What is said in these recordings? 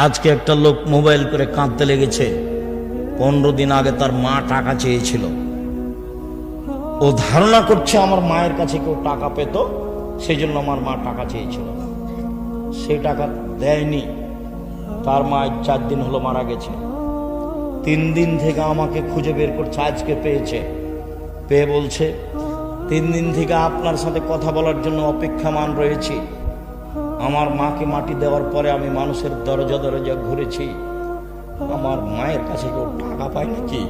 আজকে একটা লোক মোবাইল করে কাঁদতে লেগেছে। 15 দিন আগে তার মা টাকা চেয়েছিল। ও ধারণা করছে আমার মায়ের কাছে কেউ টাকা পেত, সেই জন্য আমার মা টাকা চেয়েছিল। সেই টাকা দেয়নি। তার মা 4 দিন হলো মারা গেছে। 3 দিন থেকে আমাকে খুঁজে বের করছে, আজকে পেয়েছে। পেয়ে বলছে 3 দিন থেকে আপনার সাথে কথা বলার জন্য অপেক্ষামান রয়েছি। আমার মাকে মাটি দেওয়ার পরে আমি মানুষের দরজা দরজা ঘুরেছি, আমার মায়ের কাছে কেউ টাকা পায় নাকি?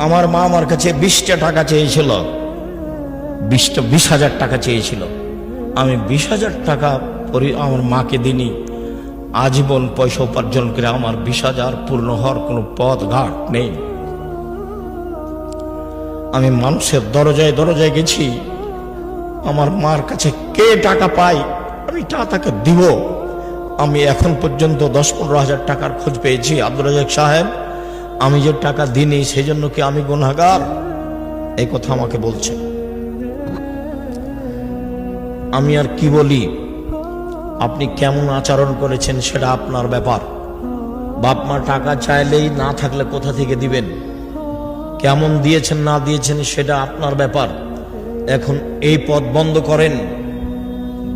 আমার মা আমার কাছে 20টা টাকা চেয়েছিল, 20,000 টাকা চেয়েছিল। আমি 20,000 টাকা আমার মাকে দিনি। আজীবন পয়সা উপার্জন করে আমার 20,000 পূর্ণ হওয়ার কোনো পথ ঘাট নেই। আমি মানুষের দরজায় দরজায় গেছি, আমার মার কাছে কে টাকা পায় আমি তাকে দিব। আমি এখন পর্যন্ত 10-15 হাজার টাকার খোঁজ পেয়েছি। আব্দুল রাজ্জাক সাহেব, আমি যে টাকা দিইনি সেই জন্য কি আমি গুনাহগার? এই কথা আমাকে বলছে। আমি আর কি বলি? আপনি কেমন আচরণ করেছেন সেটা আপনার ব্যাপার। বাপ মা টাকা চাইলেই না থাকলে কোথা থেকে দিবেন? কেমন দিয়েছেন না দিয়েছেন সেটা আপনার ব্যাপার। এখন এই পথ বন্ধ করেন।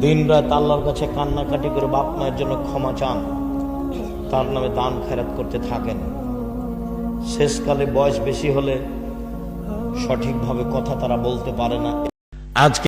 দিন রাত আল্লাহর কাছে কান্নাকাটি করে বাপ মায়ের জন্য ক্ষমা চান, তার নামে দান খেরাত করতে থাকেন। শেষকালে বয়স বেশি হলে সঠিকভাবে কথা তারা বলতে পারে না। আজকে